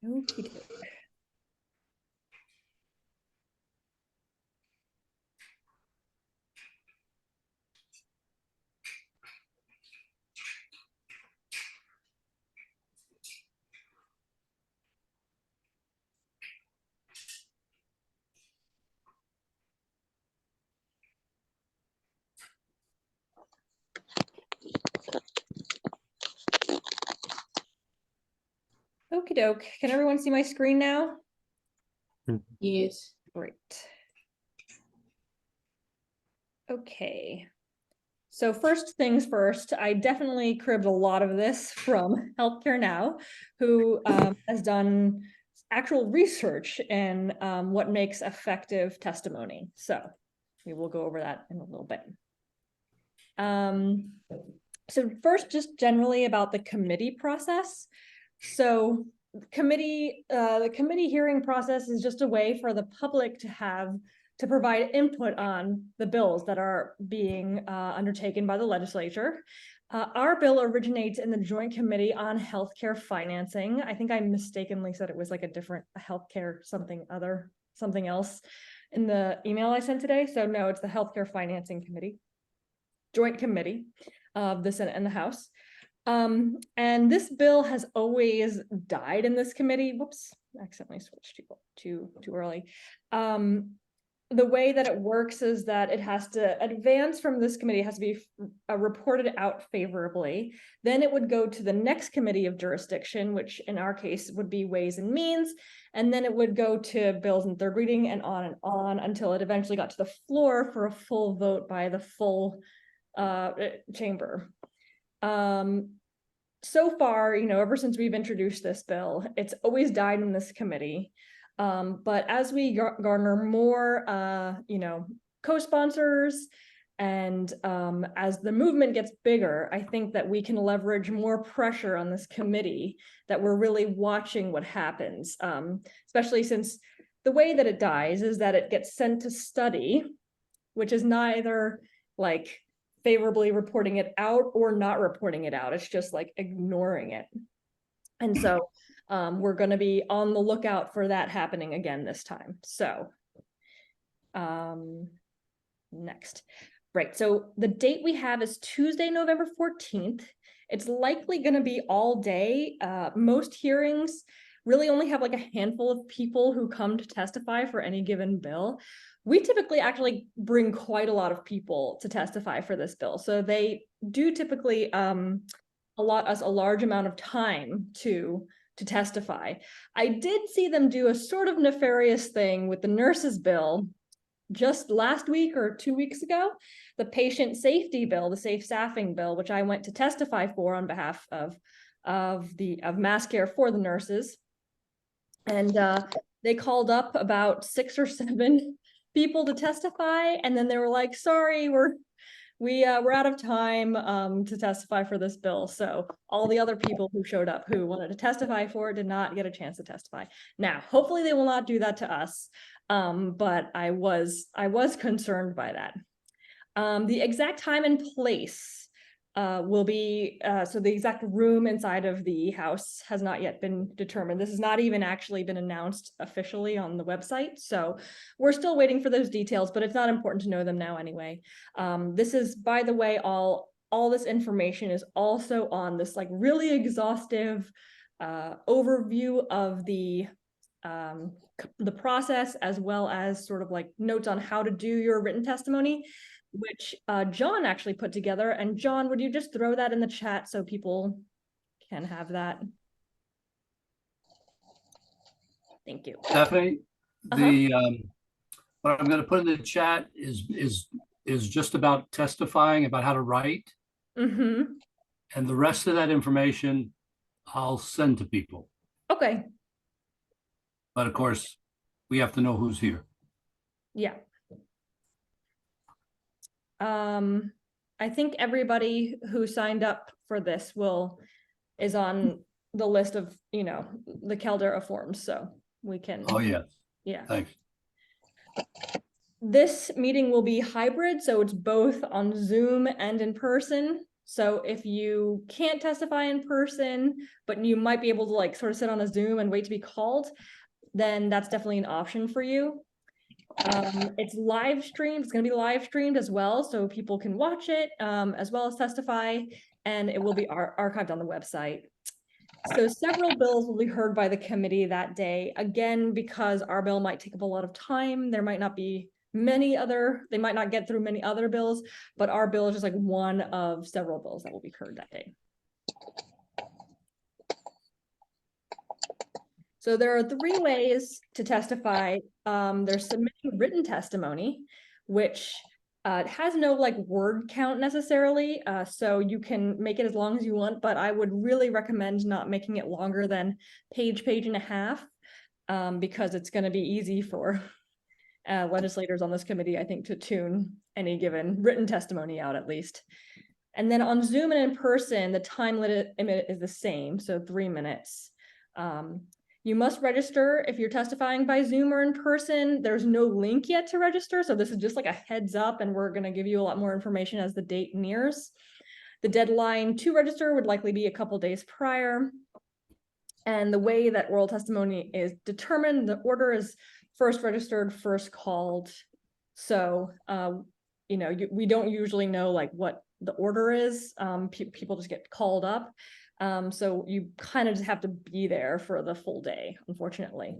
Okie doke. Okie doke. Can everyone see my screen now? Yes. Great. Okay. So first things first, I definitely cribbed a lot of this from Healthcare Now, who has done actual research in what makes effective testimony. So we will go over that in a little bit. So first, just generally about the committee process. So the committee hearing process is just a way for the public to provide input on the bills that are being undertaken by the legislature. Our bill originates in the Joint Committee on Healthcare Financing. I think I mistakenly said it was like a different healthcare something else in the email I sent today. So no, it's the Healthcare Financing Committee, Joint Committee of the Senate and the House. And this bill has always died in this committee. Whoops, accidentally switched too early. The way that it works is that it has to advance from this committee, it has to be reported out favorably. Then it would go to the next committee of jurisdiction, which in our case would be Ways and Means. And then it would go to bills in third reading and on until it eventually got to the floor for a full vote by the full chamber. So far, ever since we've introduced this bill, it's always died in this committee. But as we garner more, co-sponsors and as the movement gets bigger, I think that we can leverage more pressure on this committee, that we're really watching what happens, especially since the way that it dies is that it gets sent to study, which is neither like favorably reporting it out or not reporting it out. It's just like ignoring it. And so we're going to be on the lookout for that happening again this time. So next. Right. So the date we have is Tuesday, November 14th. It's likely going to be all day. Most hearings really only have like a handful of people who come to testify for any given bill. We typically actually bring quite a lot of people to testify for this bill. So they do typically allot us a large amount of time to testify. I did see them do a sort of nefarious thing with the nurses bill just last week or 2 weeks ago, the patient safety bill, the safe staffing bill, which I went to testify for on behalf of MassCare for the nurses. And they called up about 6 or 7 people to testify, and then they were like, sorry, we're out of time to testify for this bill. So all the other people who showed up who wanted to testify for it did not get a chance to testify. Now, hopefully they will not do that to us. But I was concerned by that. The exact time and place will be, so the exact room inside of the house has not yet been determined. This has not even actually been announced officially on the website. So we're still waiting for those details, but it's not important to know them now anyway. This is, by the way, all this information is also on this like really exhaustive overview of the process, as well as sort of like notes on how to do your written testimony, which John actually put together. And John, would you just throw that in the chat so people can have that? Thank you. Stephanie, what I'm going to put in the chat is just about testifying, about how to write. Mm-hmm. And the rest of that information I'll send to people. Okay. But of course, we have to know who's here. Yeah. I think everybody who signed up for this is on the list of, the Caldera forms, so we can. Oh, yes. Yeah. Thanks. This meeting will be hybrid, so it's both on Zoom and in person. So if you can't testify in person, but you might be able to like sort of sit on a Zoom and wait to be called, then that's definitely an option for you. It's live streamed. It's going to be live streamed as well, so people can watch it as well as testify, and it will be archived on the website. So several bills will be heard by the committee that day. Again, because our bill might take up a lot of time, there might not be they might not get through many other bills, but our bill is just like one of several bills that will be heard that day. So there are 3 ways to testify. There's submitting written testimony, which has no like word count necessarily. So you can make it as long as you want, but I would really recommend not making it longer than page and a half, because it's going to be easy for legislators on this committee, I think, to tune any given written testimony out at least. And then on Zoom and in person, the time limit is the same, so 3 minutes. You must register if you're testifying by Zoom or in person. There's no link yet to register, so this is just like a heads up, and we're going to give you a lot more information as the date nears. The deadline to register would likely be a couple days prior. And the way that oral testimony is determined, the order is first registered, first called. So, you know, we don't usually know like what the order is. People just get called up. So you kind of just have to be there for the full day, unfortunately.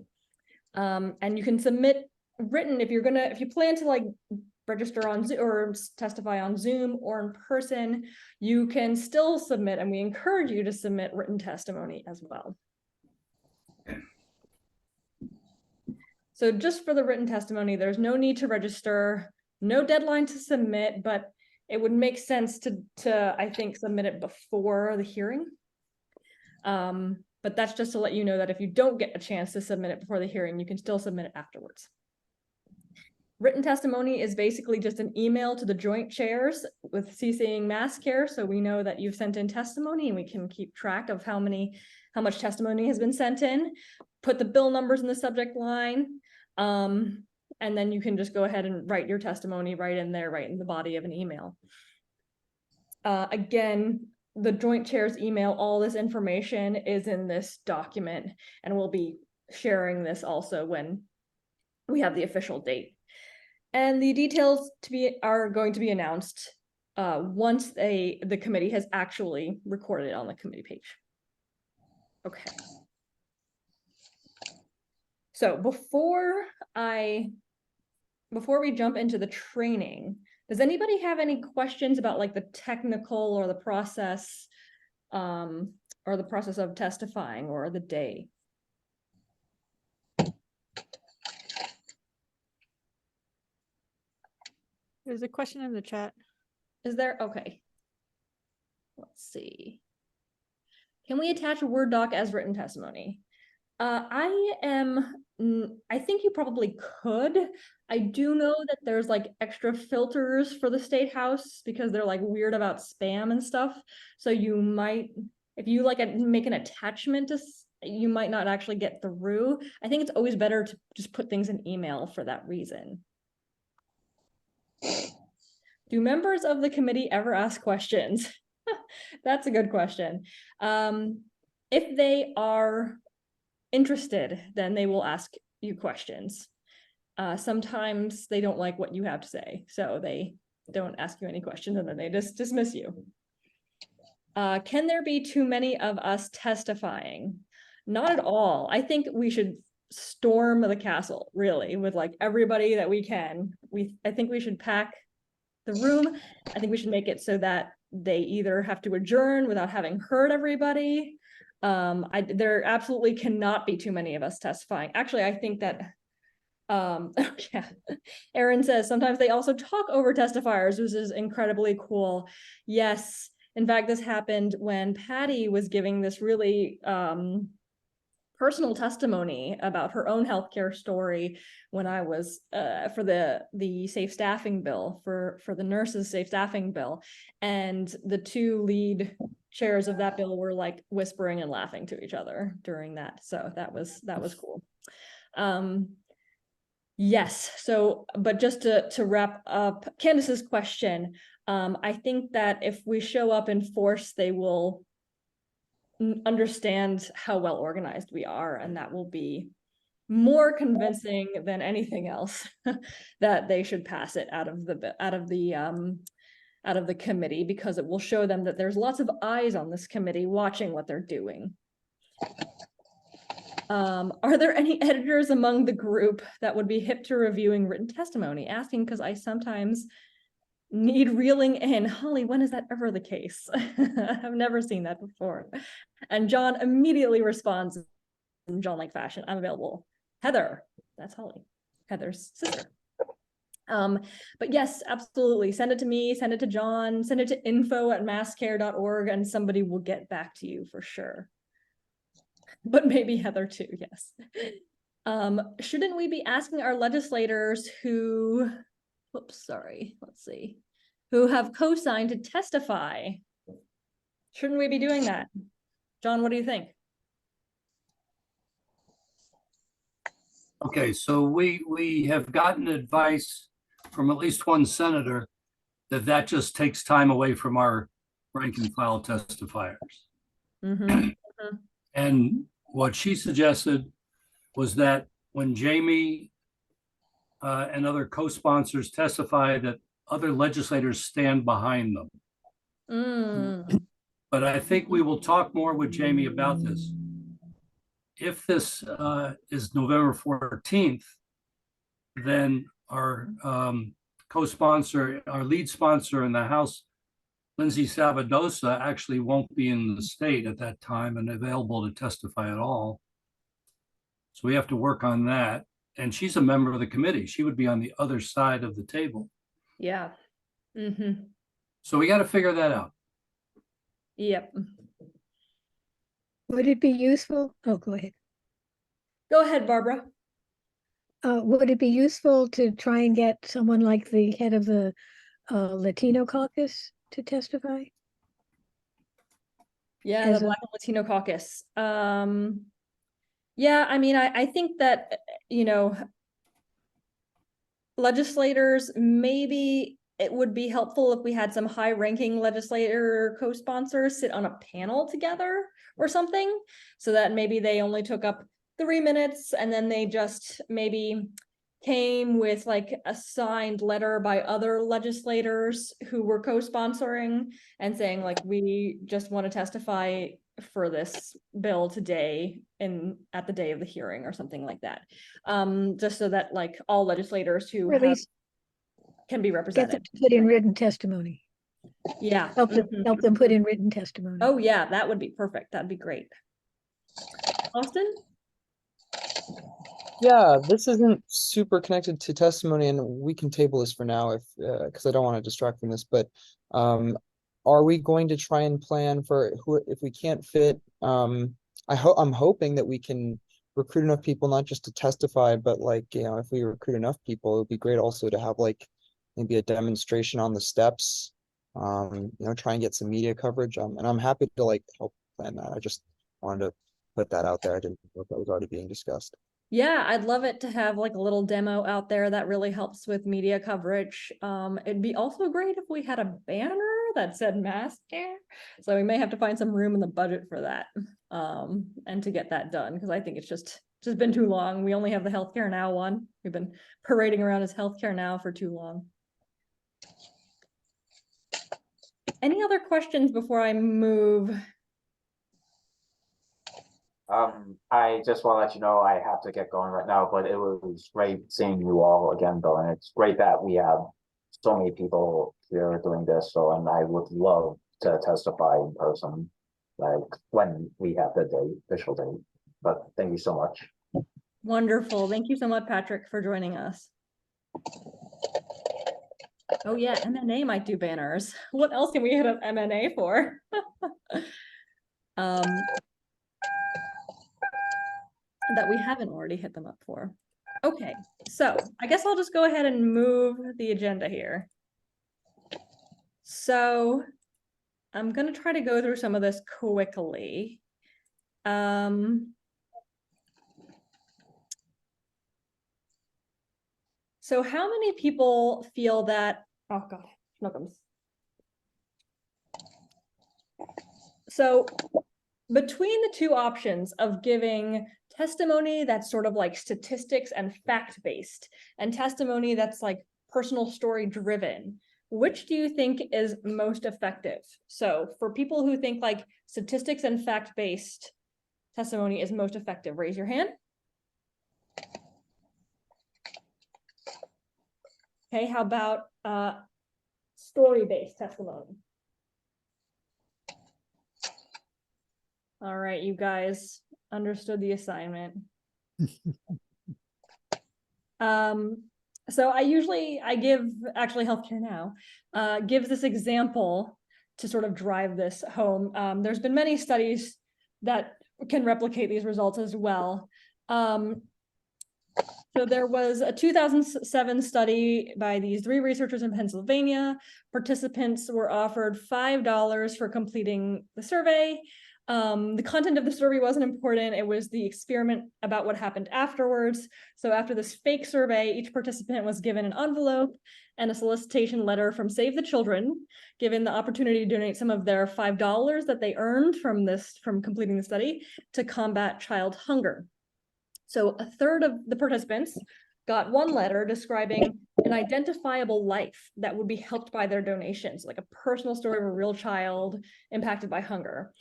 And you can submit written if you plan to like register on Zoom or testify on Zoom or in person, you can still submit, and we encourage you to submit written testimony as well. So just for the written testimony, there's no need to register, no deadline to submit, but it would make sense to I think, submit it before the hearing. But that's just to let you know that if you don't get a chance to submit it before the hearing, you can still submit it afterwards. Written testimony is basically just an email to the joint chairs with CCing MassCare, so we know that you've sent in testimony and we can keep track of how much testimony has been sent in. Put the bill numbers in the subject line, and then you can just go ahead and write your testimony right in there, right in the body of an email. Again, the joint chairs email, all this information is in this document, and we'll be sharing this also when we have the official date. And the details are going to be announced once the committee has actually recorded it on the committee page. Okay. So before we jump into the training, does anybody have any questions about like the technical or the process of testifying or the day? There's a question in the chat. Is there? Okay. Let's see. Can we attach a Word doc as written testimony? I think you probably could. I do know that there's like extra filters for the State House because they're like weird about spam and stuff. So you might, if you like make an attachment to, you might not actually get through. I think it's always better to just put things in email for that reason. Do members of the committee ever ask questions? That's a good question. If they are interested, then they will ask you questions. Sometimes they don't like what you have to say, so they don't ask you any questions and then they just dismiss you. Can there be too many of us testifying? Not at all. I think we should storm the castle, really, with like everybody that we can. I think we should pack the room. I think we should make it so that they either have to adjourn without having heard everybody. There absolutely cannot be too many of us testifying. Actually, I think that yeah. Aaron says sometimes they also talk over testifiers, which is incredibly cool. Yes, in fact, this happened when Patty was giving this really personal testimony about her own healthcare story when I was for the safe staffing bill, for the nurses safe staffing bill, and the two lead chairs of that bill were like whispering and laughing to each other during that. So that was cool. Yes. So, but just to wrap up Candace's question, I think that if we show up in force, they will understand how well organized we are, and that will be more convincing than anything else that they should pass it out of the committee, because it will show them that there's lots of eyes on this committee watching what they're doing. Are there any editors among the group that would be hip to reviewing written testimony? Asking because I sometimes need reeling in. Holly, when is that ever the case? I've never seen that before. And John immediately responds in John-like fashion, I'm available. Heather, that's Holly, Heather's sister. But yes, absolutely. Send it to me, send it to John, send it to info@masscare.org, and somebody will get back to you for sure. But maybe Heather too, yes. Shouldn't we be asking our legislators who, whoops, sorry, let's see, who have co-signed to testify? Shouldn't we be doing that? John, what do you think? Okay, so we have gotten advice from at least one senator that just takes time away from our rank and file testifiers. Mhm. And what she suggested was that when Jamie and other co-sponsors testify, that other legislators stand behind them. Mm. But I think we will talk more with Jamie about this. If this is November 14th, then our co-sponsor, our lead sponsor in the House, Lindsay Sabadosa, actually won't be in the state at that time and available to testify at all. So we have to work on that. And she's a member of the committee. She would be on the other side of the table. Yeah. Mm-hmm. So we got to figure that out. Yep. Would it be useful? Oh, go ahead. Go ahead, Barbara. Would it be useful to try and get someone like the head of the Latino caucus to testify? Yeah, As the a- Black and Latino caucus. Yeah, I mean, I think that, you know, legislators, maybe it would be helpful if we had some high-ranking legislator co-sponsors sit on a panel together or something, so that maybe they only took up 3 minutes and then they just maybe came with like a signed letter by other legislators who were co-sponsoring and saying like, we just want to testify for this bill today at the day of the hearing or something like that. Just so that like all legislators who Or at have least can be get them represented. to put in written testimony. Yeah. Help them put in written testimony. Oh yeah, that would be perfect. That'd be great. Austin? Yeah, this isn't super connected to testimony, and we can table this for now if because I don't want to distract from this. But are we going to try and plan for who if we can't fit? I'm hoping that we can recruit enough people not just to testify, but like if we recruit enough people, it would be great also to have like maybe a demonstration on the steps. Try and get some media coverage. And I'm happy to like help plan that. I just wanted to put that out there. I didn't know if that was already being discussed. Yeah, I'd love it to have like a little demo out there that really helps with media coverage. It'd be also great if we had a banner that said MassCare. So we may have to find some room in the budget for that. And to get that done, because I think it's just been too long. We only have the Healthcare Now one. We've been parading around as Healthcare Now for too long. Any other questions before I move? I just want to let you know I have to get going right now, but it was great seeing you all again, though, and it's great that we have so many people here doing this. So, and I would love to testify in person, like when we have the official date. But thank you so much. Wonderful. Thank you so much, Patrick, for joining us. Oh yeah, MNA might do banners. What else can we hit up MNA for? That we haven't already hit them up for. Okay, so I guess I'll just go ahead and move the agenda here. So I'm gonna try to go through some of this quickly. So how many people feel that, oh God, Schnookums. So between the two options of giving testimony that's sort of like statistics and fact-based, and testimony that's like personal story driven, which do you think is most effective? So for people who think like statistics and fact-based testimony is most effective, raise your hand. Okay, how about story-based testimony? All right, you guys understood the assignment. So I give actually Healthcare Now gives this example to sort of drive this home. There's been many studies that can replicate these results as well. So there was a 2007 study by these 3 researchers in Pennsylvania. Participants were offered $5 for completing the survey. The content of the survey wasn't important. It was the experiment about what happened afterwards. So after this fake survey, each participant was given an envelope and a solicitation letter from Save the Children, given the opportunity to donate some of their $5 that they earned from completing the study to combat child hunger. So a third of the participants got one letter describing an identifiable life that would be helped by their donations, like a personal story of a real child impacted by hunger.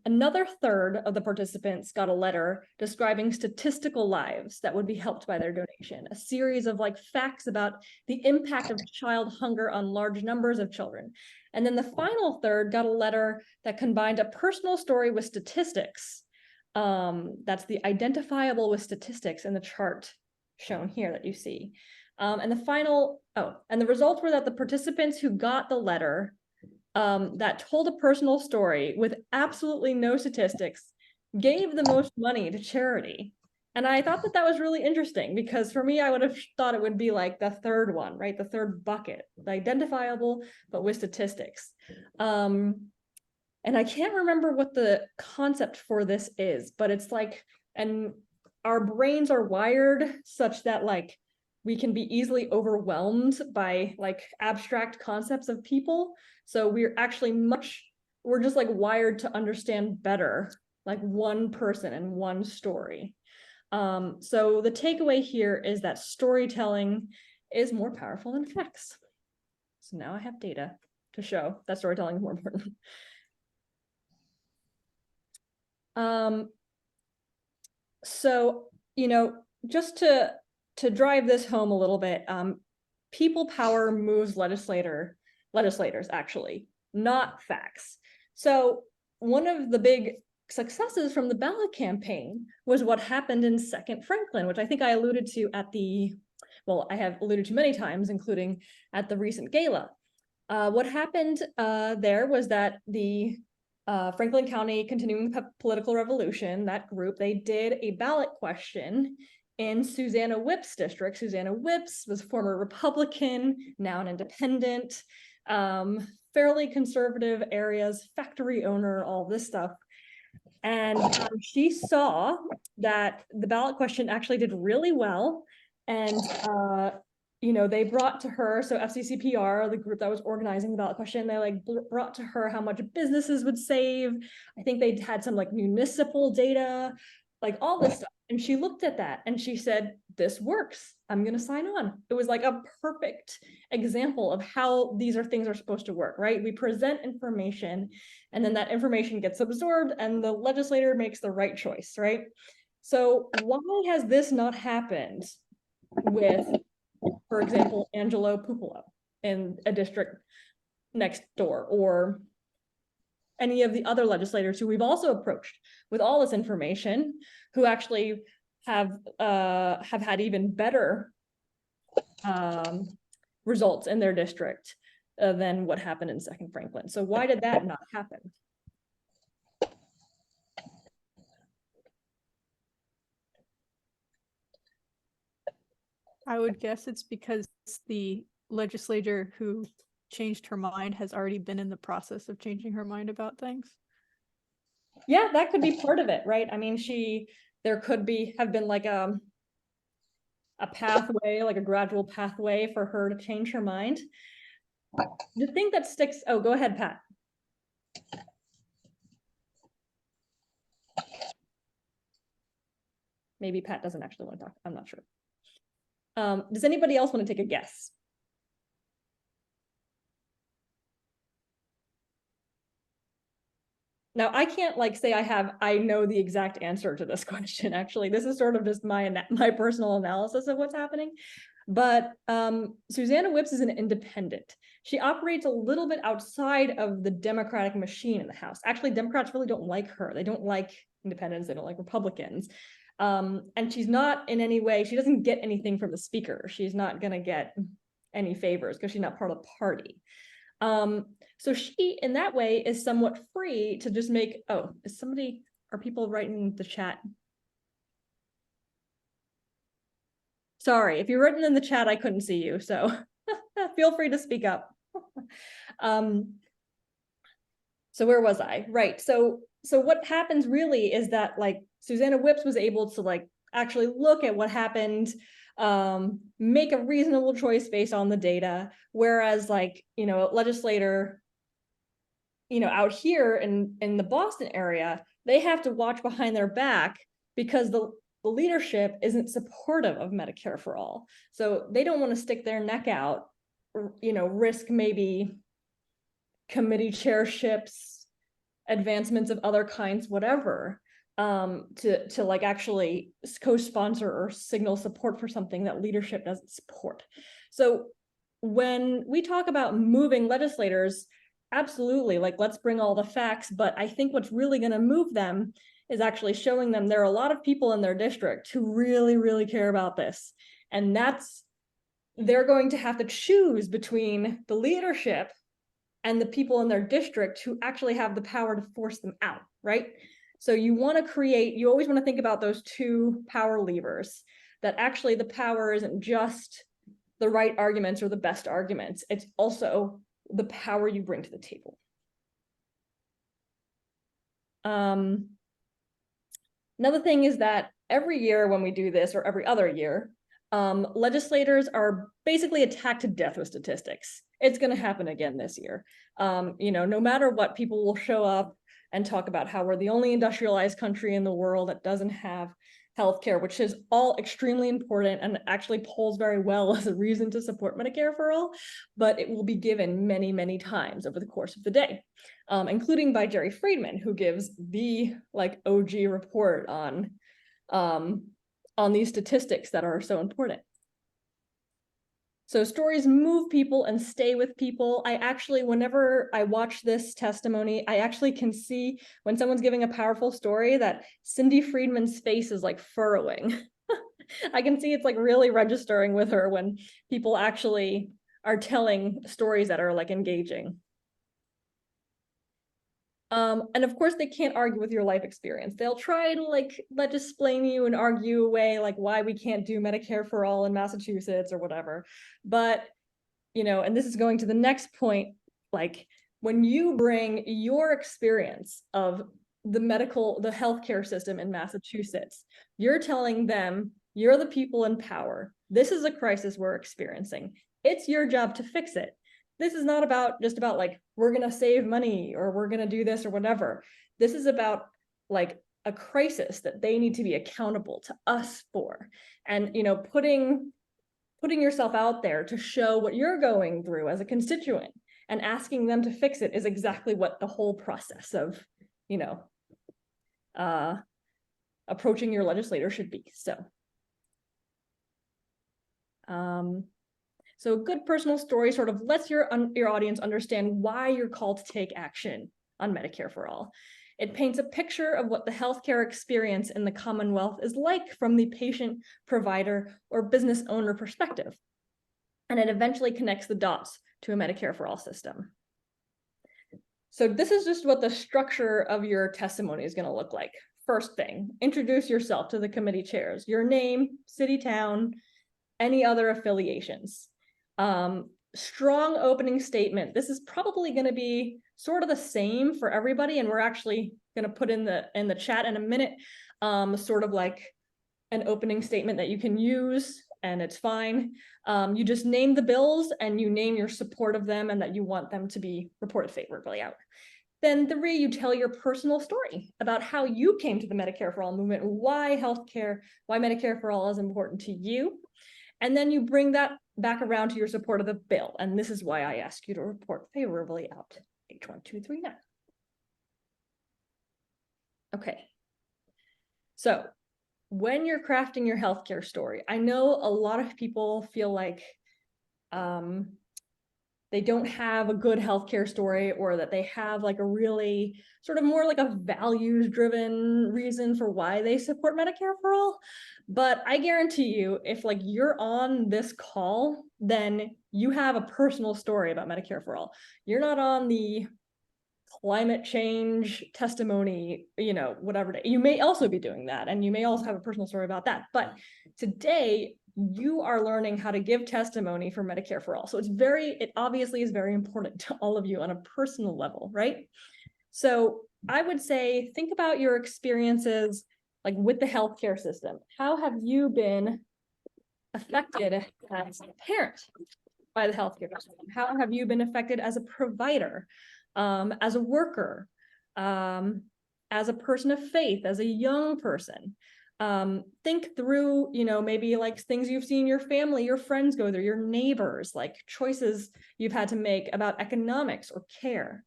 Another third of the participants got a letter describing statistical lives that would be helped by their donation, a series of like facts about the impact of child hunger on large numbers of children. And then the final third got a letter that combined a personal story with statistics. That's the identifiable with statistics in the chart shown here that you see. And the results were that the participants who got the letter that told a personal story with absolutely no statistics gave the most money to charity. And I thought that was really interesting, because for me, I would have thought it would be like the third one, right? The third bucket, the identifiable, but with statistics. And I can't remember what the concept for this is, but it's like, and our brains are wired such that like we can be easily overwhelmed by like abstract concepts of people. So we're just like wired to understand better like one person and one story. So the takeaway here is that storytelling is more powerful than facts. So now I have data to show that storytelling is more important. So, just to drive this home a little bit, people power moves legislators actually, not facts. So one of the big successes from the ballot campaign was what happened in Second Franklin, which I think I alluded to I have alluded to many times, including at the recent gala. What happened there was that the Franklin County Continuing Political Revolution, that group, they did a ballot question in Susanna Whipp's district. Susanna Whipp's was former Republican, now an independent, fairly conservative areas, factory owner, all this stuff. And she saw that the ballot question actually did really well. And they brought to her, so FCCPR, the group that was organizing the ballot question, they like brought to her how much businesses would save. I think they had some like municipal data, like all this stuff. And she looked at that and she said, this works, I'm gonna sign on. It was like a perfect example of how things are supposed to work, right? We present information and then that information gets absorbed and the legislator makes the right choice, right? So why has this not happened with, for example, Angelo Pupolo in a district next door, or any of the other legislators who we've also approached with all this information, who actually have had even better results in their district than what happened in Second Franklin. So why did that not happen? I would guess it's because the legislator who changed her mind has already been in the process of changing her mind about things. Yeah, that could be part of it, right? I mean, there could have been like a pathway, like a gradual pathway for her to change her mind. The thing that sticks, oh, go ahead, Pat. maybe Pat doesn't actually want to talk. I'm not sure. Does anybody else want to take a guess? Now, I can't like say I know the exact answer to this question. Actually, this is sort of just my personal analysis of what's happening. But Susanna Whips is an independent. She operates a little bit outside of the Democratic machine in the House. Actually, Democrats really don't like her. They don't like independents. They don't like Republicans. And she's not in any way, she doesn't get anything from the speaker. She's not going to get any favors because she's not part of the party. So she, in that way, is somewhat free to just make, oh, are people writing the chat? Sorry, if you're written in the chat, I couldn't see you, so feel free to speak up. So where was I? Right, so what happens really is that like Susanna Whips was able to like actually look at what happened, make a reasonable choice based on the data, whereas like, you know, a legislator, you know, out here in the Boston area, they have to watch behind their back because the leadership isn't supportive of Medicare for all. So they don't want to stick their neck out, or, you know, risk maybe committee chairships, advancements of other kinds, whatever, to like actually co-sponsor or signal support for something that leadership doesn't support. So when we talk about moving legislators, absolutely, like let's bring all the facts, but I think what's really going to move them is actually showing them there are a lot of people in their district who really, really care about this. And they're going to have to choose between the leadership and the people in their district who actually have the power to force them out, right? So you want to you always want to think about those two power levers, that actually the power isn't just the right arguments or the best arguments, it's also the power you bring to the table. Another thing is that every year when we do this, or every other year, legislators are basically attacked to death with statistics. It's going to happen again this year. You know, no matter what, people will show up and talk about how we're the only industrialized country in the world that doesn't have healthcare, which is all extremely important and actually polls very well as a reason to support Medicare for all, but it will be given many, many times over the course of the day, including by Jerry Friedman, who gives the like OG report on these statistics that are so important. So stories move people and stay with people. I actually, whenever I watch this testimony, I actually can see when someone's giving a powerful story that Cindy Friedman's face is like furrowing. I can see it's like really registering with her when people actually are telling stories that are like engaging. And of course they can't argue with your life experience. They'll try to like explain you and argue away like why we can't do Medicare for all in Massachusetts or whatever. But, you know, and this is going to the next point, like when you bring your experience of the healthcare system in Massachusetts, you're telling them, you're the people in power. This is a crisis we're experiencing. It's your job to fix it. This is not just about like, we're going to save money or we're going to do this or whatever. This is about like a crisis that they need to be accountable to us for. And, you know, putting yourself out there to show what you're going through as a constituent and asking them to fix it is exactly what the whole process of, you know, approaching your legislator should be. So a good personal story sort of lets your audience understand why you're called to take action on Medicare for all. It paints a picture of what the healthcare experience in the Commonwealth is like from the patient, provider, or business owner perspective. And it eventually connects the dots to a Medicare for all system. So this is just what the structure of your testimony is going to look like. First thing, introduce yourself to the committee chairs, your name, city, town, any other affiliations. Strong opening statement. This is probably going to be sort of the same for everybody, and we're actually going to put in the chat in a minute sort of like an opening statement that you can use, and it's fine. You just name the bills and you name your support of them and that you want them to be reported favorably out. Then 3, you tell your personal story about how you came to the Medicare for All movement, why healthcare, why Medicare for All is important to you. And then you bring that back around to your support of the bill. And this is why I ask you to report favorably out H1239. Okay. So when you're crafting your healthcare story, I know a lot of people feel like they don't have a good healthcare story, or that they have like a really sort of more like a values driven reason for why they support Medicare for All. But I guarantee you, if like you're on this call, then you have a personal story about Medicare for All. You're not on the climate change testimony, you know, whatever day. You may also be doing that, and you may also have a personal story about that. But today, you are learning how to give testimony for Medicare for All. So it obviously is very important to all of you on a personal level, right? So I would say, think about your experiences like with the healthcare system. How have you been affected as a parent by the healthcare system? How have you been affected as a provider, as a worker, as a person of faith, as a young person? Think through, you know, maybe like things you've seen your family, your friends go through, your neighbors, like choices you've had to make about economics or care.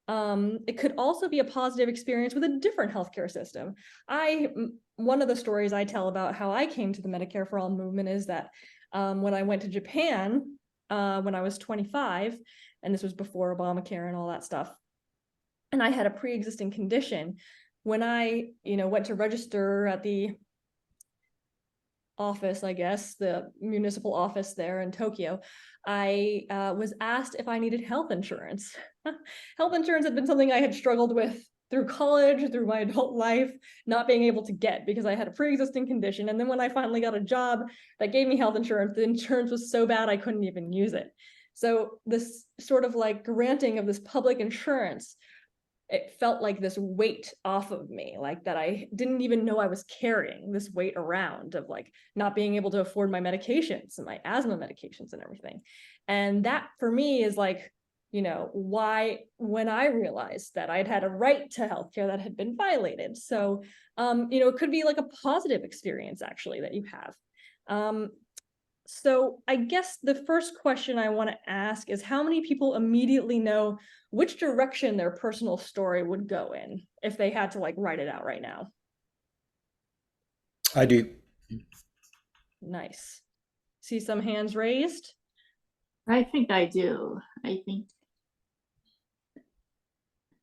It could also be a positive experience with a different healthcare system. One of the stories I tell about how I came to the Medicare for All movement is that when I went to Japan, when I was 25, and this was before Obamacare and all that stuff, and I had a pre-existing condition. When I, went to register at the office, I guess, the municipal office there in Tokyo, I was asked if I needed health insurance. Health insurance had been something I had struggled with through college, through my adult life, not being able to get because I had a pre-existing condition. And then when I finally got a job that gave me health insurance, the insurance was so bad I couldn't even use it. So this sort of like granting of this public insurance, it felt like this weight off of me, like that I didn't even know I was carrying this weight around of like not being able to afford my medications and my asthma medications and everything. And that for me is like, why, when I realized that I'd had a right to healthcare that had been violated. So, it could be like a positive experience actually that you have. So I guess the first question I want to ask is, how many people immediately know which direction their personal story would go in if they had to like write it out right now? I do. Nice. See some hands raised. I think I do. I think.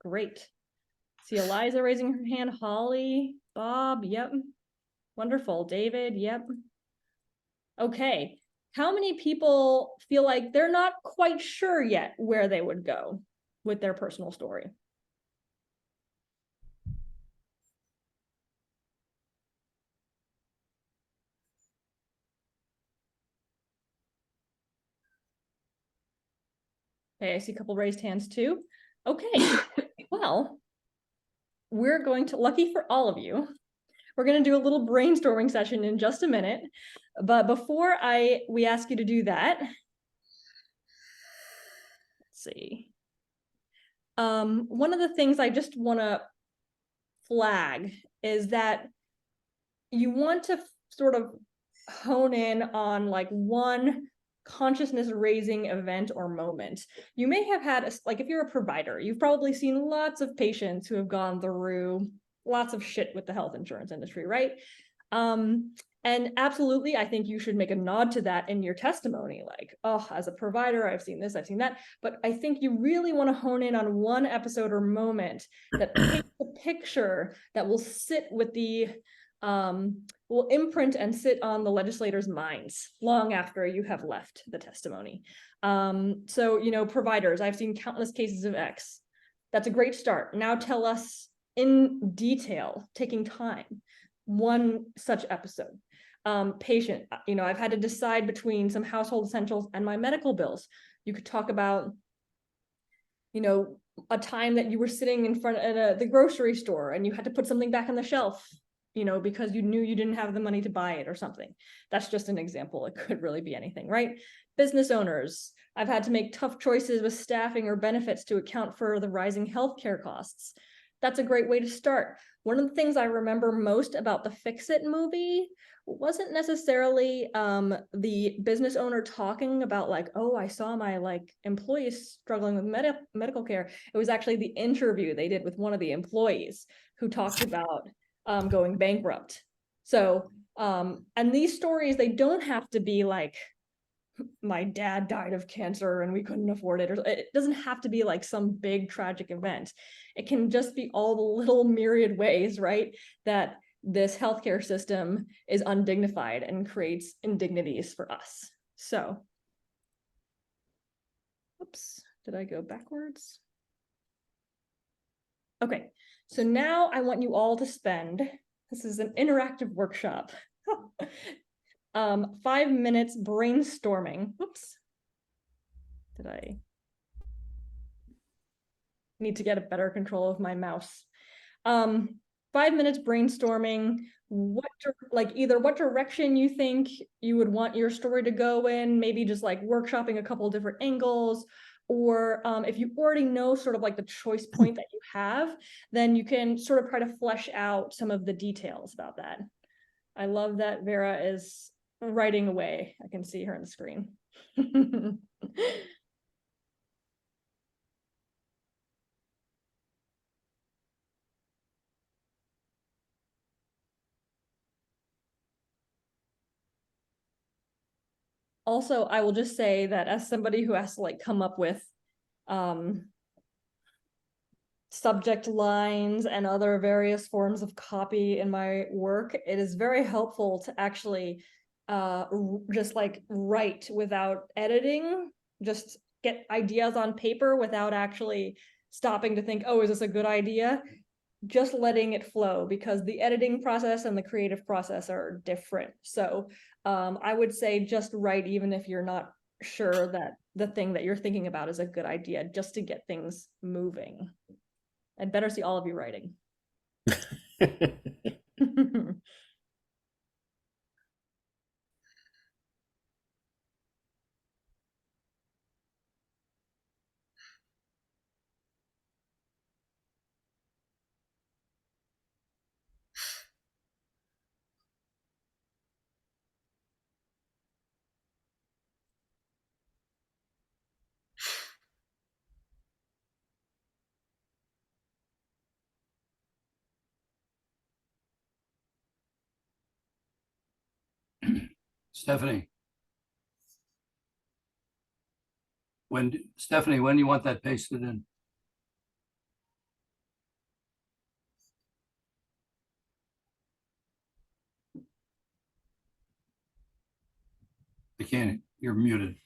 Great. See Eliza raising her hand. Holly, Bob, yep. Wonderful. David, yep. Okay. How many people feel like they're not quite sure yet where they would go with their personal story? Okay, I see a couple raised hands too. Okay, well, we're going to, lucky for all of you, we're going to do a little brainstorming session in just a minute. But before we ask you to do that, let's see. One of the things I just want to flag is that you want to sort of hone in on like one consciousness raising event or moment. You may have had, like if you're a provider, you've probably seen lots of patients who have gone through lots of shit with the health insurance industry, right? And absolutely, I think you should make a nod to that in your testimony, like, oh, as a provider, I've seen this, I've seen that. But I think you really want to hone in on one episode or moment that paints a picture that will sit with the, will imprint and sit on the legislators' minds long after you have left the testimony. So, providers, I've seen countless cases of X. That's a great start. Now tell us in detail, taking time, one such episode. Patient, I've had to decide between some household essentials and my medical bills. You could talk about, a time that you were sitting in front of the grocery store and you had to put something back on the shelf, because you knew you didn't have the money to buy it or something. That's just an example. It could really be anything, right? business owners. I've had to make tough choices with staffing or benefits to account for the rising healthcare costs. That's a great way to start. One of the things I remember most about the Fix-It movie wasn't necessarily the business owner talking about like, oh, I saw my like employees struggling with medical care. It was actually the interview they did with one of the employees who talked about going bankrupt. So, and these stories, they don't have to be like, my dad died of cancer and we couldn't afford it, or it doesn't have to be like some big tragic event. It can just be all the little myriad ways, right, that this healthcare system is undignified and creates indignities for us. So, oops, did I go backwards? Okay, so now I want you all to spend, this is an interactive workshop, 5 minutes brainstorming. Whoops. Did I need to get a better control of my mouse? 5 minutes brainstorming like either what direction you think you would want your story to go in, maybe just like workshopping a couple different angles, or if you already know sort of like the choice point that you have, then you can sort of try to flesh out some of the details about that. I love that Vera is writing away. I can see her on the screen. Also, I will just say that as somebody who has to like come up with subject lines and other various forms of copy in my work, it is very helpful to actually just like write without editing, just get ideas on paper without actually stopping to think, oh, is this a good idea? Just letting it flow, because the editing process and the creative process are different. So I would say just write, even if you're not sure that the thing that you're thinking about is a good idea, just to get things moving. I'd better see all of you writing. Stephanie. Stephanie, when do you want that pasted in? I can't, you're muted.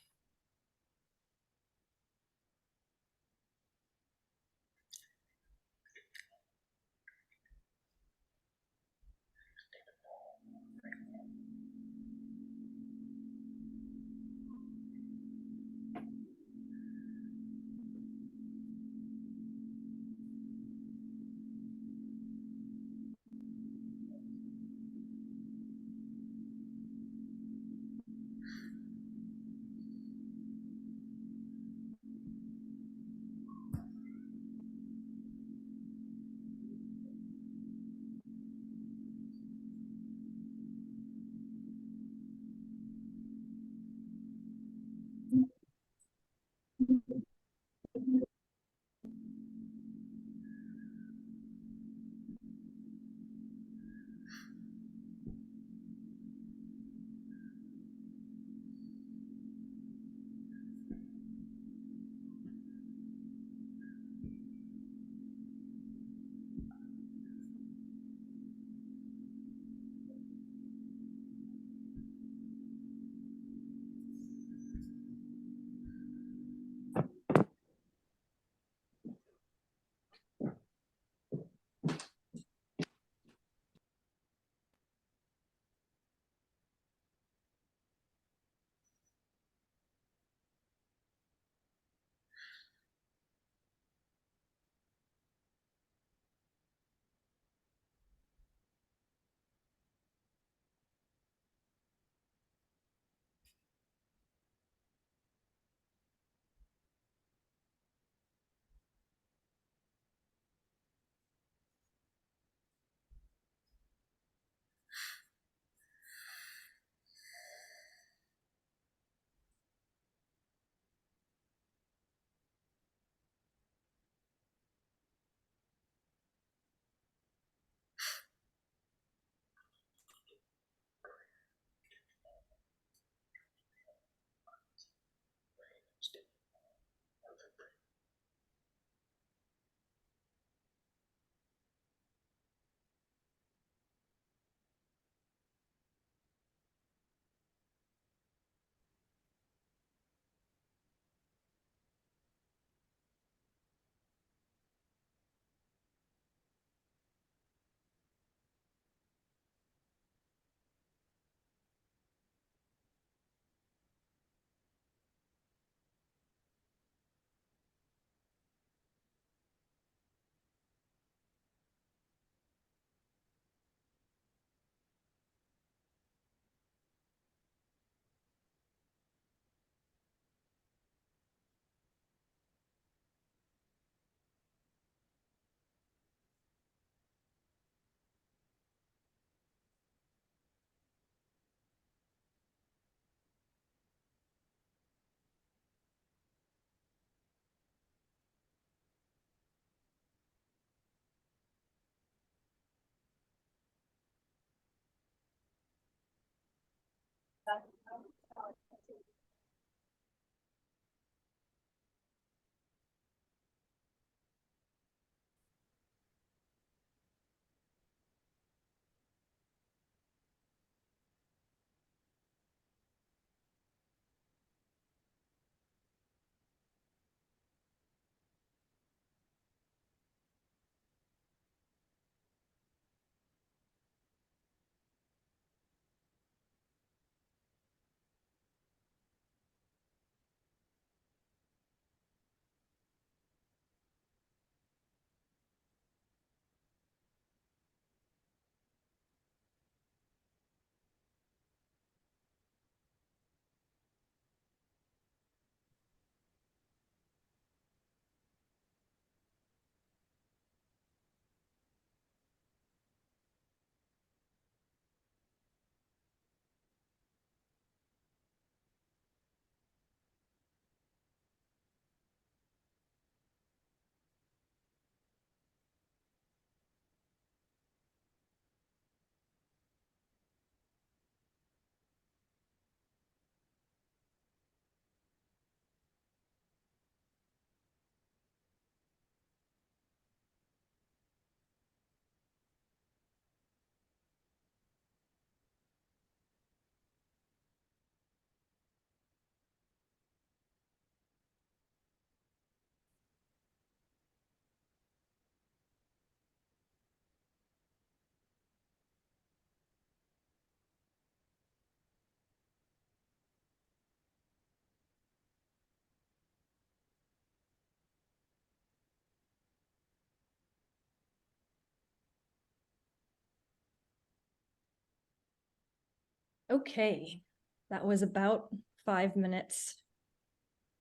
Okay, that was about 5 minutes.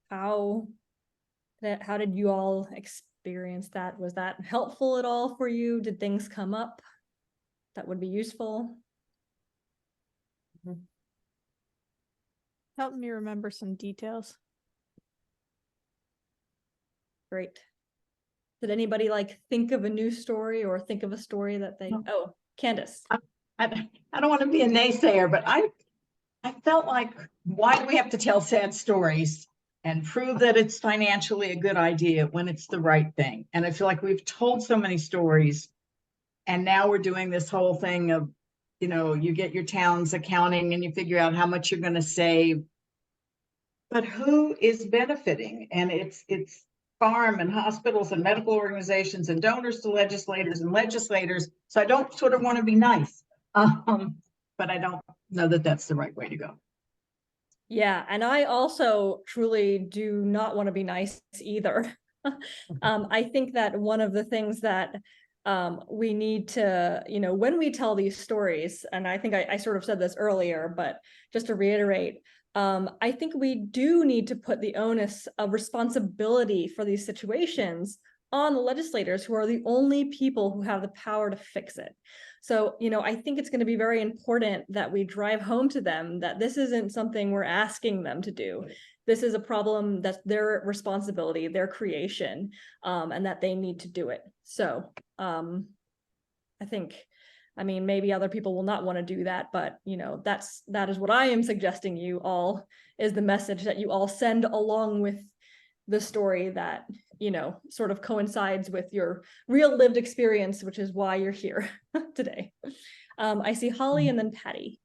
How how did you all experience that? Was that helpful at all for you? Did things come up that would be useful? Help me remember some details. Great. Did anybody like think of a new story or think of a story that they, No. oh, Candace. I don't want to be a naysayer, but I felt like, why do we have to tell sad stories and prove that it's financially a good idea when it's the right thing? And I feel like we've told so many stories, and now we're doing this whole thing of, you get your town's accounting and you figure out how much you're going to save. But who is benefiting? And it's farm and hospitals and medical organizations and donors to legislators and legislators. So I don't sort of want to be nice, but I don't know that that's the right way to go. Yeah, and I also truly do not want to be nice either. I think that one of the things that we need to, when we tell these stories, and I think I sort of said this earlier, but just to reiterate, I think we do need to put the onus of responsibility for these situations on the legislators, who are the only people who have the power to fix it. So, I think it's going to be very important that we drive home to them that this isn't something we're asking them to do. This is a problem that's their responsibility, their creation, and that they need to do it. So I think, maybe other people will not want to do that, but that is what I am suggesting you all, is the message that you all send along with the story that, sort of coincides with your real lived experience, which is why you're here today. I see Holly and then Patty.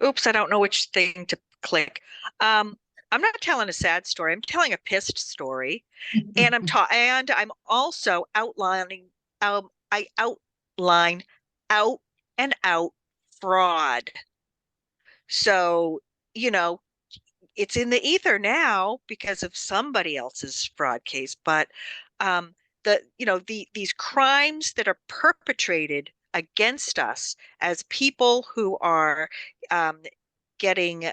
Oops, I don't know which thing to click. I'm not telling a sad story. I'm telling a pissed story, and I'm also outlining. I outline out and out fraud. So it's in the ether now because of somebody else's fraud case, but these crimes that are perpetrated against us as people who are getting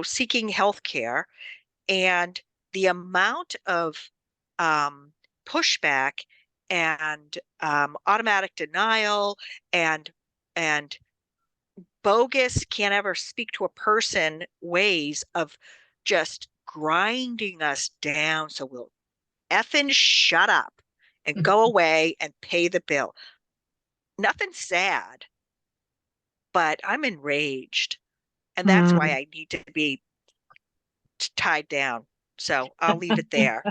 seeking health care, and the amount of pushback and automatic denial and bogus, can't ever speak to a person ways of just grinding us down, so we'll effing shut up and go away and pay the bill. nothing sad, but I'm enraged. And that's why I need to be tied down. So I'll leave it there.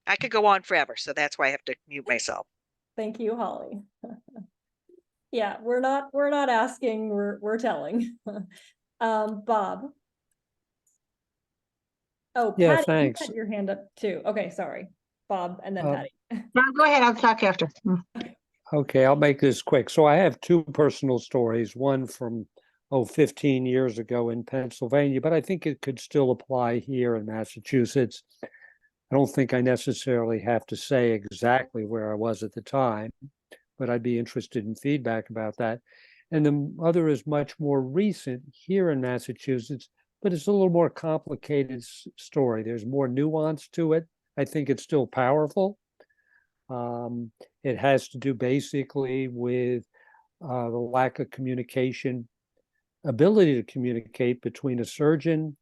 I could go on forever, so that's why I have to mute myself. Thank you, Holly. Yeah, we're not asking, we're telling. Bob. Oh, Yeah, Patty, you thanks. had your hand up too. Okay, sorry. Bob and then Patty. No, go ahead, I'll talk after. Okay, I'll make this quick. So I have two personal stories, one from 15 years ago in Pennsylvania, but I think it could still apply here in Massachusetts. I don't think I necessarily have to say exactly where I was at the time, but I'd be interested in feedback about that. And the other is much more recent here in Massachusetts, but it's a little more complicated story. There's more nuance to it. I think it's still powerful. It has to do basically with the lack of communication, ability to communicate between a surgeon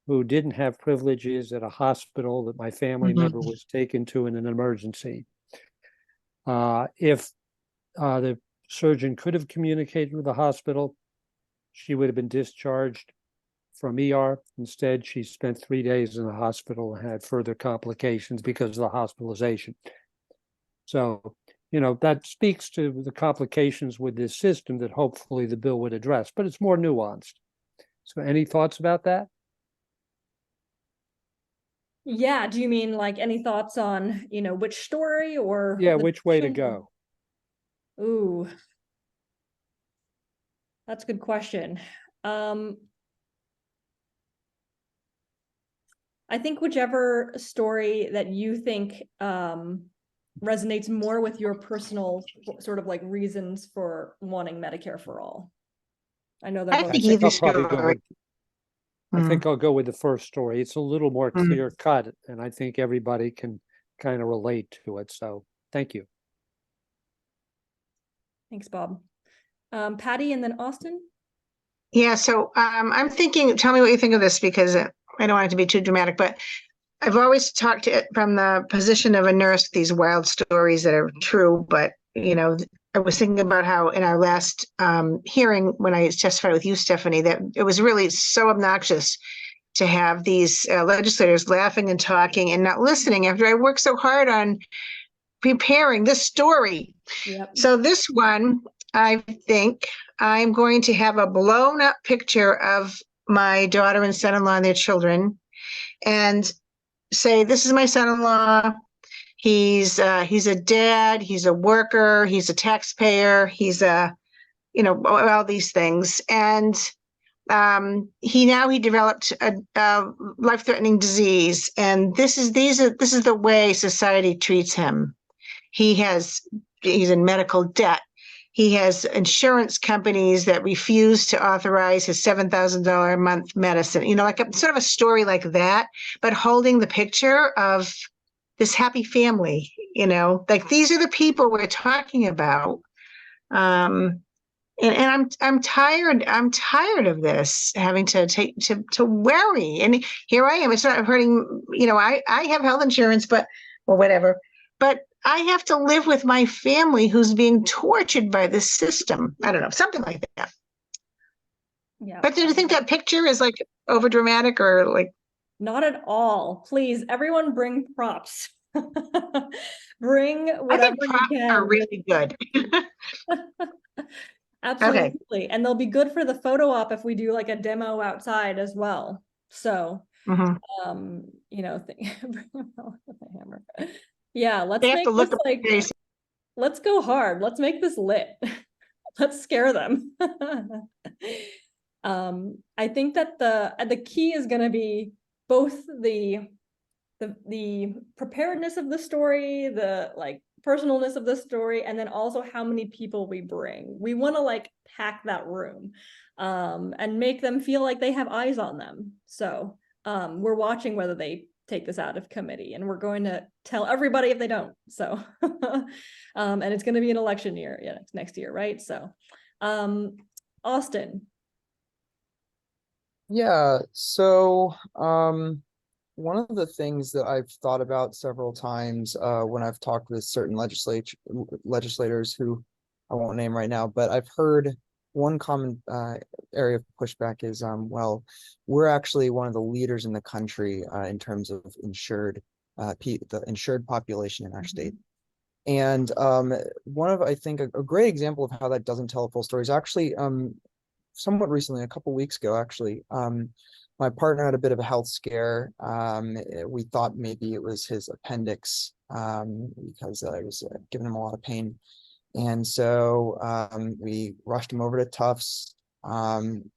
who didn't have privileges at a hospital that my family member was taken to in an emergency. If the surgeon could have communicated with the hospital, she would have been discharged from ER. Instead, she spent 3 days in the hospital and had further complications because of the hospitalization. So, that speaks to the complications with this system that hopefully the bill would address, but it's more nuanced. So any thoughts about that? Yeah, do you mean like any thoughts on, which story or? Yeah, the which way to direction? go? Ooh. That's a good question. I think whichever story that you think resonates more with your personal sort of like reasons for wanting Medicare for all. I know that. I think either story. I think I'll go with the first story. It's a little more clear cut, and I think everybody can kind of relate to it. So thank you. Thanks, Bob. Patty and then Austin. Yeah, so I'm thinking, tell me what you think of this, because I don't want it to be too dramatic, but I've always talked to it from the position of a nurse, these wild stories that are true, but I was thinking about how in our last hearing, when I testified with you, Stephanie, that it was really so obnoxious to have these legislators laughing and talking and not listening after I worked so hard on preparing this story. Yep. So this one, I think I'm going to have a blown up picture of my daughter and son-in-law and their children and say, this is my son-in-law. He's a dad, he's a worker, he's a taxpayer, he's all these things. And he developed a life-threatening disease. And this is the way society treats him. He's in medical debt. He has insurance companies that refuse to authorize his $7,000 a month medicine, like sort of a story like that, but holding the picture of this happy family, like these are the people we're talking about. And I'm tired of this, having to worry. And here I am, it's not hurting, I have health insurance, or whatever, but I have to live with my family who's being tortured by this system. I don't know, something like that. Yeah. But do you think that picture is like over dramatic or like? Not at all. Please, everyone bring props. Bring whatever you can. Are really good. Absolutely. Okay. And they'll be good for the photo op if we do like a demo outside as well. So, bring the hammer. Yeah, let's make this like, let's go hard. Let's make this lit. Let's scare them. I think that the key is going to be both the preparedness of the story, the like personalness of the story, and then also how many people we bring. We want to like pack that room and make them feel like they have eyes on them. So we're watching whether they take this out of committee, and we're going to tell everybody if they don't. So and it's going to be an election year, next year, right? So Austin. Yeah, so one of the things that I've thought about several times when I've talked with certain legislators who I won't name right now, but I've heard one common area of pushback is, well, we're actually one of the leaders in the country in terms of the insured population in our state. And one of, I think, a great example of how that doesn't tell a full story is actually somewhat recently, a couple weeks ago, actually, my partner had a bit of a health scare. We thought maybe it was his appendix because I was giving him a lot of pain. And so we rushed him over to Tufts,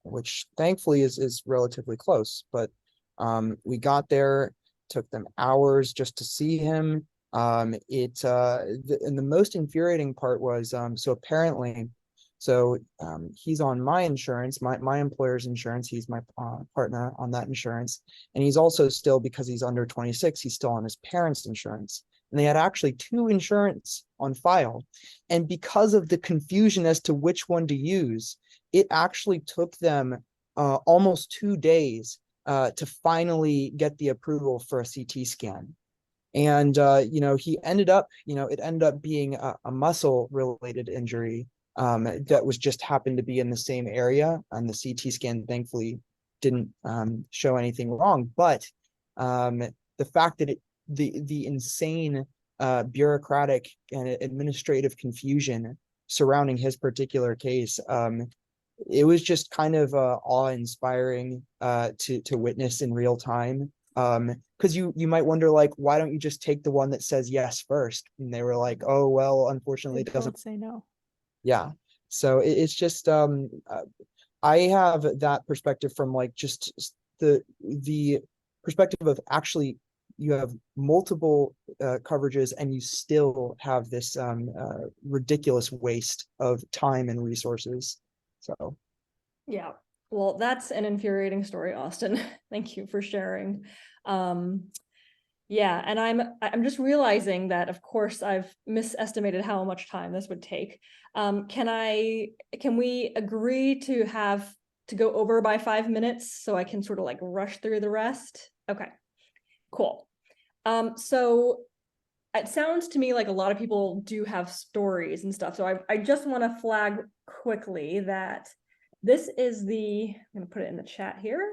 which thankfully is relatively close. But we got there, took them hours just to see him. And the most infuriating part was, so apparently, he's on my insurance, my employer's insurance. He's my partner on that insurance. And he's also still, because he's under 26, he's still on his parents' insurance. And they had actually two insurance on file. And because of the confusion as to which one to use, it actually took them almost 2 days to finally get the approval for a CT scan. And, he ended up, it ended up being a muscle related injury that was just happened to be in the same area. And the CT scan thankfully didn't show anything wrong. But the fact that the insane bureaucratic and administrative confusion surrounding his particular case, it was just kind of awe-inspiring to witness in real time. Because you might wonder, like, why don't you just take the one that says yes first? And they were like, oh, well, unfortunately, it doesn't say no. Yeah. So it's just I have that perspective from like just the perspective of actually you have multiple coverages and you still have this ridiculous waste of time and resources. So Yeah, well, that's an infuriating story, Austin. Thank you for sharing. Yeah, and I'm just realizing that, of course, I've misestimated how much time this would take. Can we agree to go over by 5 minutes so I can sort of like rush through the rest? Okay, cool. So it sounds to me like a lot of people do have stories and stuff. So I just want to flag quickly that this is I'm going to put it in the chat here.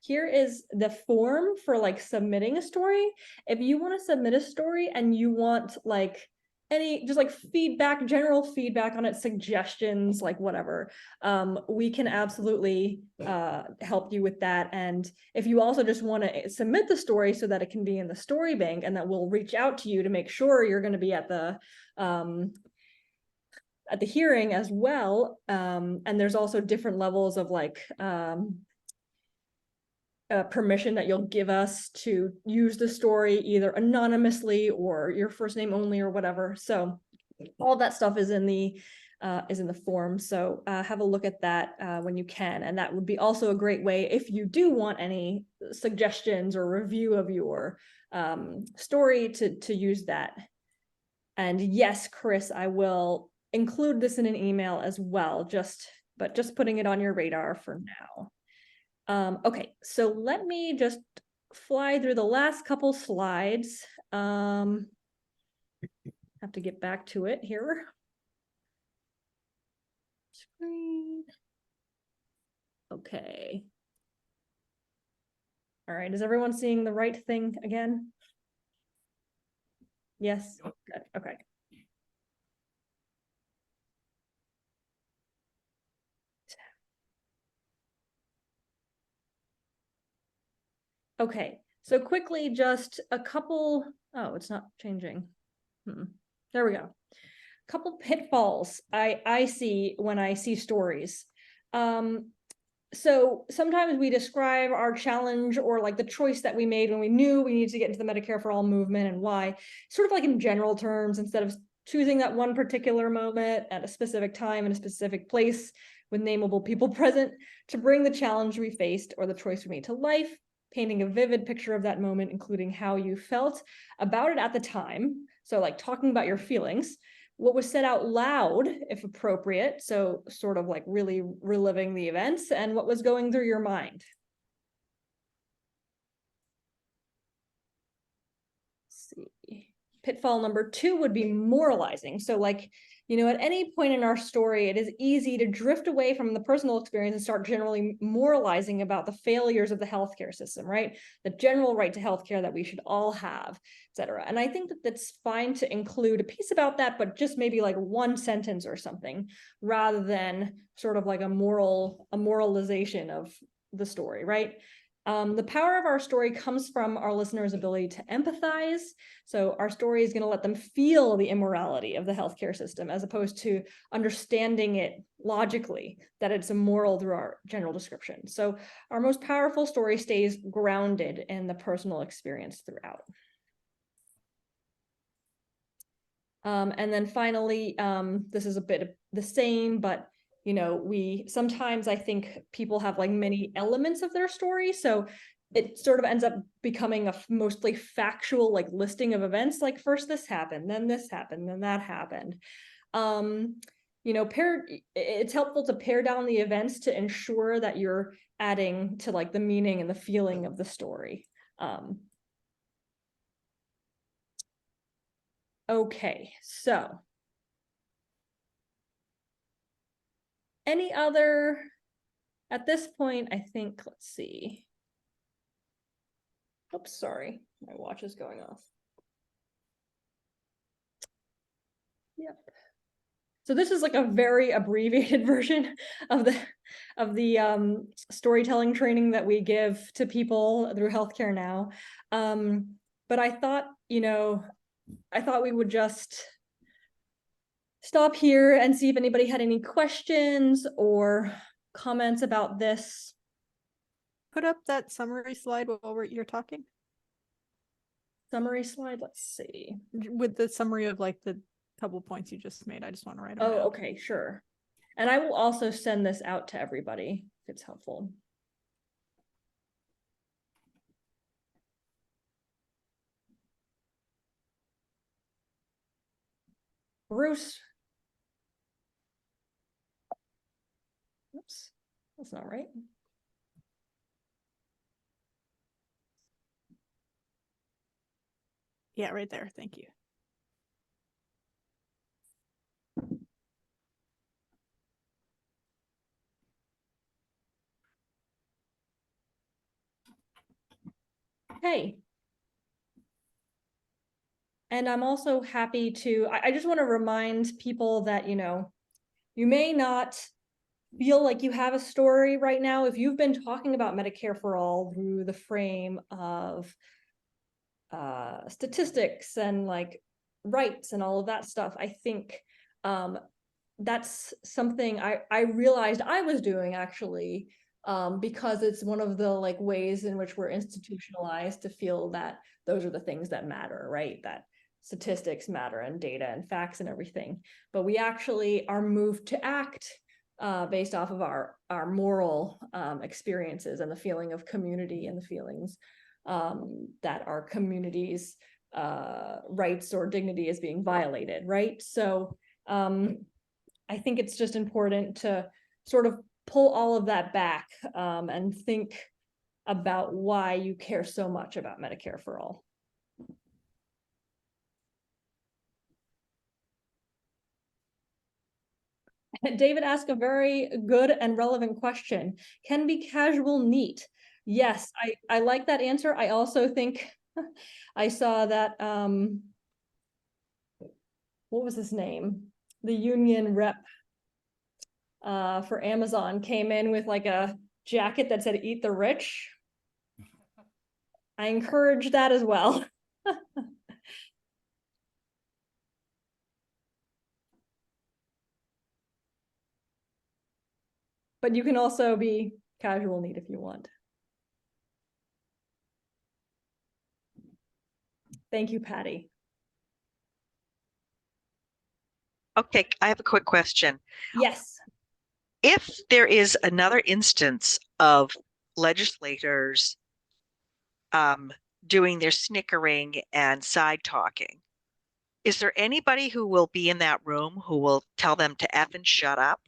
Here is the form for like submitting a story. If you want to submit a story and you want like just like feedback, general feedback on it, suggestions, like whatever, we can absolutely help you with that. And if you also just want to submit the story so that it can be in the story bank and that we'll reach out to you to make sure you're going to be at the hearing as well. And there's also different levels of like permission that you'll give us to use the story either anonymously or your first name only or whatever. So all that stuff is in the form. So have a look at that when you can. And that would be also a great way if you do want any suggestions or review of your story to use that. And yes, Chris, I will include this in an email as well, but just putting it on your radar for now. Okay, so let me just fly through the last couple slides. Have to get back to it here. Screen. Okay. All right, is everyone seeing the right thing again? Yes, good, okay. Okay, so quickly, just a couple, oh, it's not changing. There we go. A couple pitfalls I see when I see stories. So sometimes we describe our challenge or like the choice that we made when we knew we needed to get into the Medicare for All movement and why, sort of like in general terms, instead of choosing that one particular moment at a specific time in a specific place with nameable people present to bring the challenge we faced or the choice we made to life, painting a vivid picture of that moment, including how you felt about it at the time. So like talking about your feelings, what was said out loud, if appropriate. So sort of like really reliving the events and what was going through your mind. pitfall number 2 would be moralizing. So like, you know, at any point in our story, it is easy to drift away from the personal experience and start generally moralizing about the failures of the healthcare system, right? The general right to healthcare that we should all have, et cetera. And I think that that's fine to include a piece about that, but just maybe like one sentence or something, rather than sort of like a moralization of the story, right? The power of our story comes from our listeners' ability to empathize. So our story is going to let them feel the immorality of the healthcare system, as opposed to understanding it logically, that it's immoral through our general description. So our most powerful story stays grounded in the personal experience throughout. And then finally, this is a bit of the same, but you know, we sometimes, I think people have like many elements of their story. So it sort of ends up becoming a mostly factual like listing of events, like first this happened, then that happened. You know, it's helpful to pare down the events to ensure that you're adding to like the meaning and the feeling of the story. Okay, so any other, at this point, I think, let's see. Oops, sorry, my watch is going off. Yep. So this is like a very abbreviated version of the storytelling training that we give to people through Healthcare Now. But I thought, you know, I thought we would just stop here and see if anybody had any questions or comments about this. Put up that summary slide while you're talking. Summary slide, let's see. With the summary of like the couple points you just made. I just want to write them down. Oh, okay, sure. And I will also send this out to everybody if it's helpful. Bruce. Oops, that's not right. Yeah, right there. Thank you. Hey. And I'm also happy to, I just want to remind people that, you know, you may not feel like you have a story right now. If you've been talking about Medicare for All through the frame of statistics and like rights and all of that stuff, I think that's something I realized I was doing actually, because it's one of the like ways in which we're institutionalized to feel that those are the things that matter, right? That statistics matter and data and facts and everything, but we actually are moved to act based off of our moral experiences and the feeling of community and the feelings that our community's rights or dignity is being violated, right? So I think it's just important to sort of pull all of that back and think about why you care so much about Medicare for All. David asked a very good and relevant question. Can be casual neat? Yes, I like that answer. I also think I saw that, what was his name? The union rep for Amazon came in with like a jacket that said "Eat the Rich." I encourage that as well. But you can also be casual neat if you want. Thank you, Patty. Okay, I have a quick question. Yes. If there is another instance of legislators doing their snickering and side talking, is there anybody who will be in that room who will tell them to F and shut up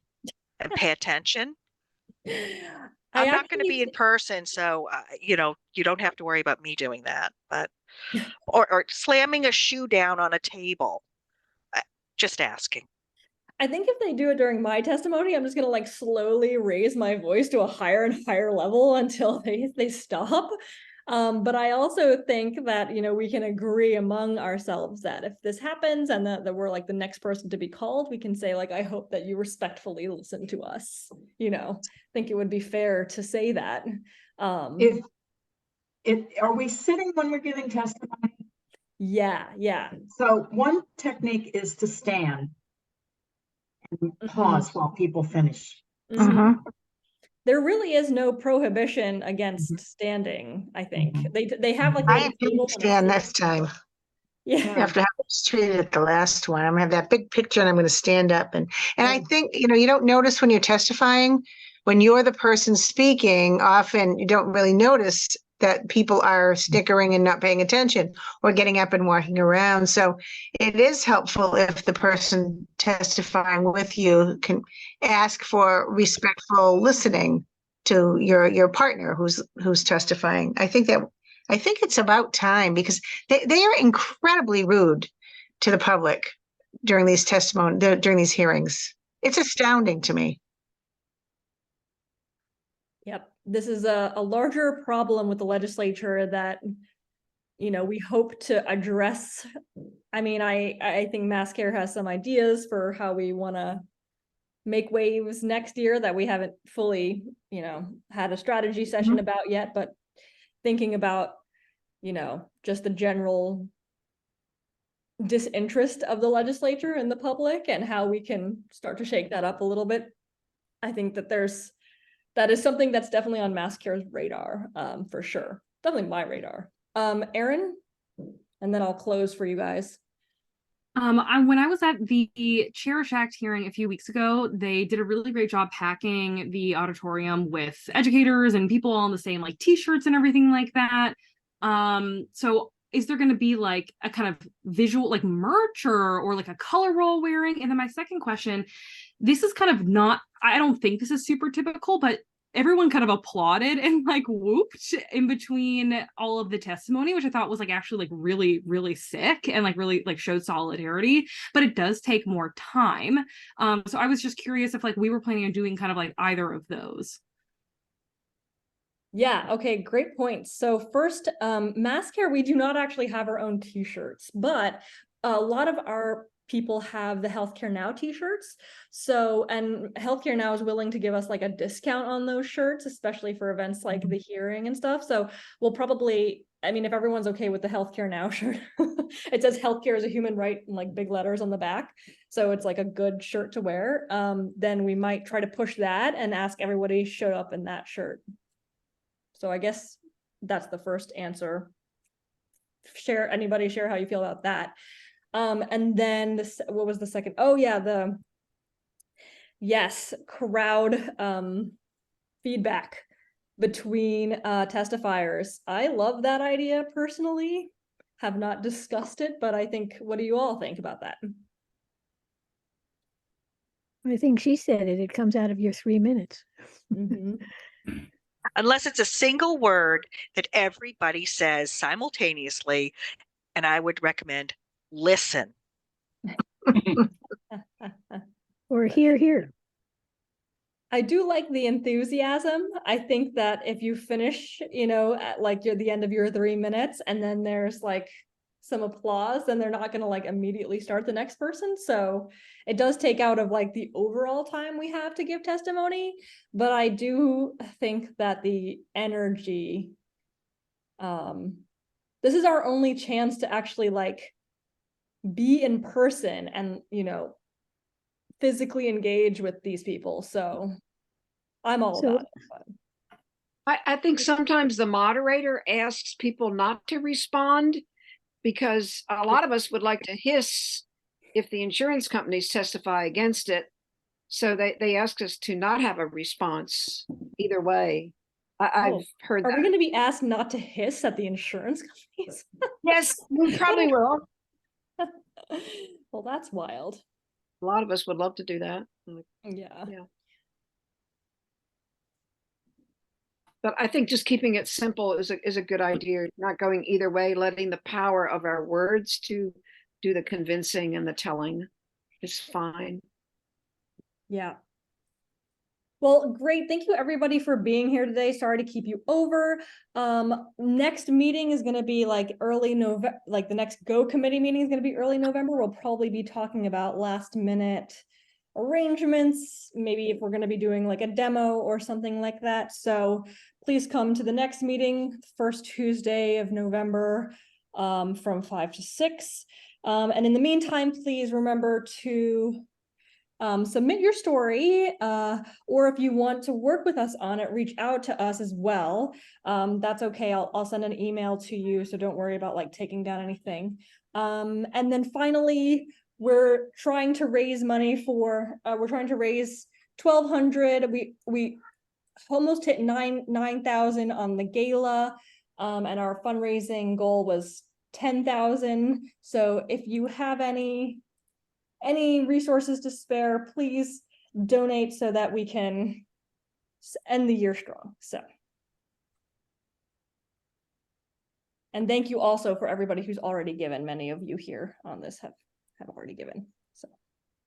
and pay attention? I I'm not going to actually be in person, so you know, you don't have to worry about me doing that. But or slamming a shoe down on a table. Just asking. I think if they do it during my testimony, I'm just gonna like slowly raise my voice to a higher and higher level until they stop. But I also think that, you know, we can agree among ourselves that if this happens and that we're like the next person to be called, we can say like, I hope that you respectfully listen to us. You know, I think it would be fair to say that. Are we sitting when we're giving testimony? Yeah. So one technique is to stand and pause while people finish. Mhm. There really is no prohibition against standing, I think. They have like I little tables didn't and stand I this time. yeah. After how I was treated at the last one, I'm gonna have that big picture and I'm gonna stand up and I think, you know, you don't notice when you're testifying, when you're the person speaking, often you don't really notice that people are snickering and not paying attention or getting up and walking around. So it is helpful if the person testifying with you can ask for respectful listening to your partner who's testifying. I think it's about time because they are incredibly rude to the public during these during these hearings. It's astounding to me. Yep. This is a larger problem with the legislature that, you know, we hope to address. I mean, I think MassCare has some ideas for how we want to make waves next year that we haven't fully, you know, had a strategy session about yet, but thinking about, you know, just the general disinterest of the legislature and the public and how we can start to shake that up a little bit. I think that that is something that's definitely on MassCare's radar, for sure. Definitely my radar. Erin, and then I'll close for you guys. When I was at the Cherish Act hearing a few weeks ago, they did a really great job packing the auditorium with educators and people all in the same like t-shirts and everything like that. So is there going to be like a kind of visual like merch or like a color roll wearing? And then my second question, this is kind of not, I don't think this is super typical, but everyone kind of applauded and like whooped in between all of the testimony, which I thought was like actually like really, really sick and like really like showed solidarity, but it does take more time. So I was just curious if like we were planning on doing kind of like either of those. Yeah, okay, great points. So first, MassCare, we do not actually have our own t-shirts, but a lot of our people have the Healthcare Now t-shirts. So, and Healthcare Now is willing to give us like a discount on those shirts, especially for events like the hearing and stuff. So we'll probably, I mean, if everyone's okay with the Healthcare Now shirt, it says healthcare is a human right in like big letters on the back. So it's like a good shirt to wear. Then we might try to push that and ask everybody to show up in that shirt. So I guess that's the first answer. Anybody share how you feel about that? And then this, what was the second? Oh yeah, crowd feedback between testifiers. I love that idea personally. Have not discussed it, but I think, what do you all think about that? I think she said it. It comes out of your 3 minutes. Unless it's a single word that everybody says simultaneously, and I would recommend listen. Or here. I do like the enthusiasm. I think that if you finish, you know, at like the end of your 3 minutes and then there's like some applause, then they're not going to like immediately start the next person. So it does take out of like the overall time we have to give testimony. But I do think that the energy, this is our only chance to actually like be in person and, you know, physically engage with these people. So I'm all about it. I think sometimes the moderator asks people not to respond because a lot of us would like to hiss if the insurance companies testify against it. So they ask us to not have a response either way. I've heard that. Are we going to be asked not to hiss at the insurance companies? Yes, we probably will. Well, that's wild. A lot of us would love to do that. Yeah. But I think just keeping it simple is a good idea, not going either way, letting the power of our words to do the convincing and the telling is fine. Yeah. Well, great. Thank you everybody for being here today. Sorry to keep you over. Next meeting is going to be like early November, like the next Go committee meeting is going to be early November. We'll probably be talking about last minute arrangements, maybe if we're going to be doing like a demo or something like that. So please come to the next meeting, first Tuesday of November, from 5 to 6. And in the meantime, please remember to submit your story, or if you want to work with us on it, reach out to us as well. That's okay. I'll send an email to you, so don't worry about like taking down anything. And then finally, we're trying to raise money for, we're trying to raise 1,200. We almost hit 9,000 on the gala, and our fundraising goal was 10,000. So if you have any resources to spare, please donate so that we can end the year strong. So, and thank you also for everybody who's already given. Many of you here on this have already given. So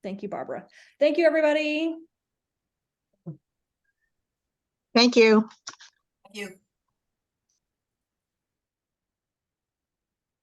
thank you, Barbara. Thank you, everybody. Thank you. Thank you.